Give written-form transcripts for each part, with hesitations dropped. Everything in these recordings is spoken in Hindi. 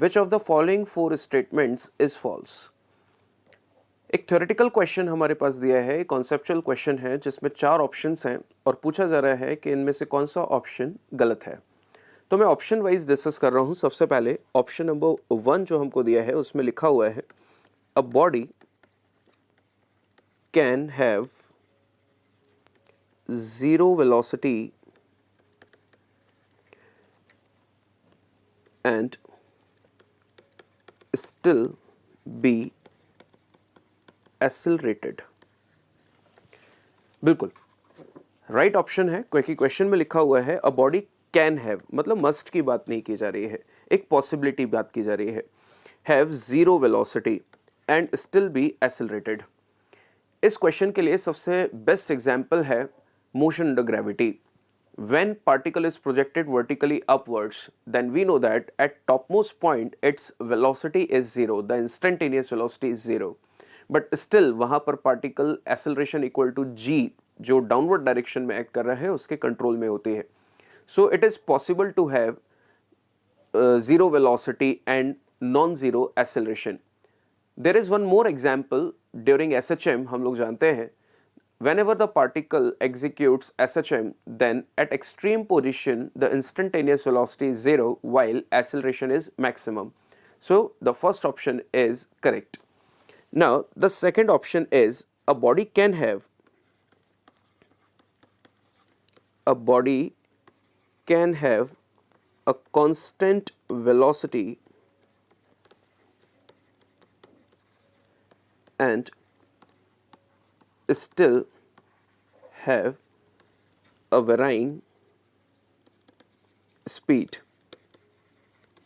Which of the following four statements is false. एक थ्योरेटिकल क्वेश्चन हमारे पास दिया है, कॉन्सेप्चुअल क्वेश्चन है जिसमें चार ऑप्शंस हैं और पूछा जा रहा है कि इनमें से कौन सा ऑप्शन गलत है। तो मैं ऑप्शन वाइज डिस्कस कर रहा हूं। सबसे पहले ऑप्शन नंबर 1 जो हमको दिया है उसमें लिखा हुआ है अ body can have zero velocity and still be accelerated। बिल्कुल राइट ऑप्शन है, क्योंकि क्वेश्चन में लिखा हुआ है अ बॉडी कैन हैव, मतलब मस्ट की बात नहीं की जा रही है, एक पॉसिबिलिटी बात की जा रही है। Have zero velocity and still be accelerated. इस क्वेश्चन के लिए सबसे बेस्ट एग्जांपल है motion under gravity. When particle is projected vertically upwards, then we know that at topmost point its velocity is zero, the instantaneous velocity is zero. But still वहाँ पर particle acceleration equal to g जो downward direction में act कर रहा है उसके control में होती है। So it is possible to have zero velocity and non-zero acceleration. There is one more example during SHM। हम लोग जानते हैं whenever the particle executes SHM, then at extreme position the instantaneous velocity is zero while acceleration is maximum. So the first option is correct. Now the second option is a body can have a constant velocity and still have a varying speed।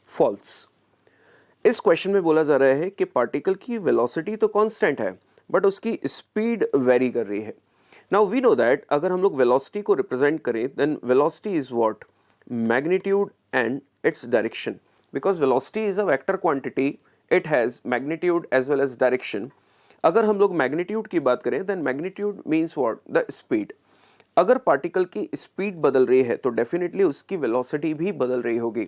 false। इस क्वेश्चन में बोला जा रहा है कि पार्टिकल की वेलोसिटी तो कांस्टेंट है बट उसकी स्पीड वेरी कर रही है। नाउ वी नो दैट अगर हम लोग वेलोसिटी को रिप्रेजेंट करें then velocity is what, magnitude and its direction. Because velocity is a vector quantity, it has magnitude as well as direction. अगर हम लोग मैग्नीट्यूड की बात करें then magnitude means what, the speed. अगर पार्टिकल की स्पीड बदल रही है तो डेफिनेटली उसकी वेलोसिटी भी बदल रही होगी,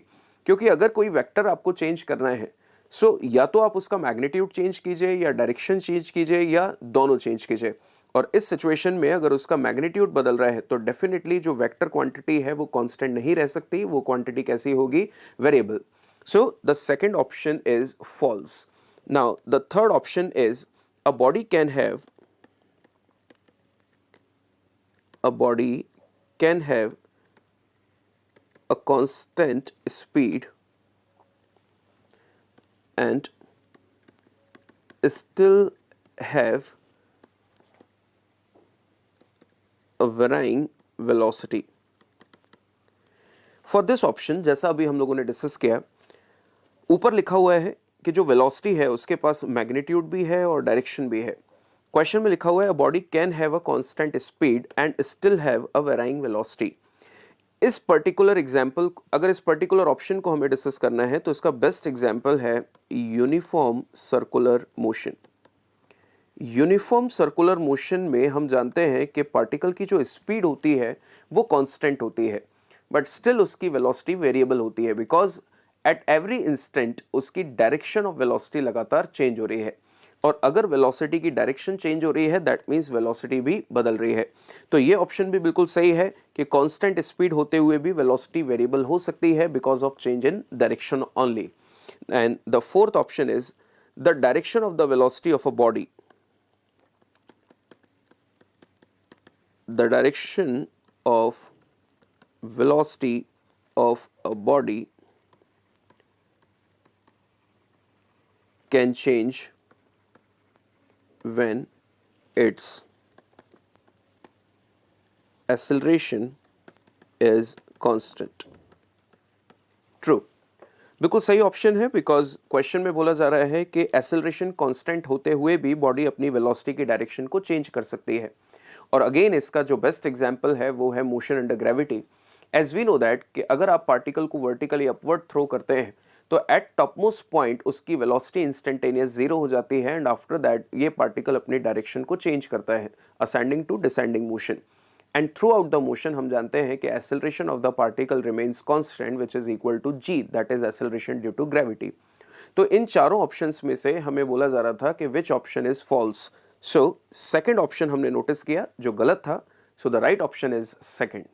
क्योंकि अगर कोई वेक्टर आपको चेंज करना है सो या तो आप उसका मैग्नीट्यूड चेंज कीजिए या डायरेक्शन चेंज कीजिए या दोनों चेंज कीजिए। और इस सिचुएशन में अगर उसका मैग्नीट्यूड बदल रहा है तो डेफिनेटली जो वेक्टर क्वांटिटी है वो कांस्टेंट नहीं रह सकती, वो क्वांटिटी कैसी होगी, variable. So the second option is false. Now the third option is a body can have a constant speed and still have a varying velocity। For this option जैसा अभी हम लोगों ने डिस्कस किया, ऊपर लिखा हुआ है कि जो वेलोसिटी है उसके पास मैग्नीट्यूड भी है और डायरेक्शन भी है। क्वेश्चन में लिखा हुआ है अ body can have a constant speed and still have a varying velocity. इस पर्टिकुलर एग्जाम्पल, अगर इस पर्टिकुलर ऑप्शन को हमें डिस्कस करना है तो इसका बेस्ट एग्जाम्पल है uniform circular motion. Uniform circular motion में हम जानते हैं कि पार्टिकल की जो स्पीड होती है वो कांस्टेंट होती है बट स्टिल उसकी वेलोसिटी वेरिएबल होती है, बिकॉज एट एवरी इंस्टेंट उसकी डायरेक्शन ऑफ वेलोसिटी लगातार चेंज हो रही है। और अगर वेलोसिटी की डायरेक्शन चेंज हो रही है दैट मीन्स वेलोसिटी भी बदल रही है। तो ये ऑप्शन भी बिल्कुल सही है कि कांस्टेंट स्पीड होते हुए भी वेलोसिटी वेरिएबल हो सकती है because of change in direction only. And the fourth option is the direction of the velocity of a body, the direction of velocity of a body can change when its acceleration is constant। True। बिल्कुल सही ऑप्शन है, बिकॉज क्वेश्चन में बोला जा रहा है कि एक्सेलरेशन कांस्टेंट होते हुए भी बॉडी अपनी वेलोसिटी की डायरेक्शन को चेंज कर सकती है। और अगेन इसका जो बेस्ट एग्जांपल है वो है motion under gravity. As we know that कि अगर आप पार्टिकल को वर्टिकली अपवर्ड थ्रो करते हैं तो एट टॉपमोस्ट पॉइंट उसकी वेलोसिटी इंस्टेंटेनियस जीरो हो जाती है एंड आफ्टर दैट ये पार्टिकल अपनी डायरेक्शन को चेंज करता है ascending to descending motion. And throughout the motion हम जानते हैं कि acceleration of the particle remains constant which is equal to g, that is acceleration due to gravity. तो इन चारों ऑप्शंस में से हमें बोला जा रहा था कि which option is false. So second option हमने नोटिस किया जो गलत था. So the right option is second.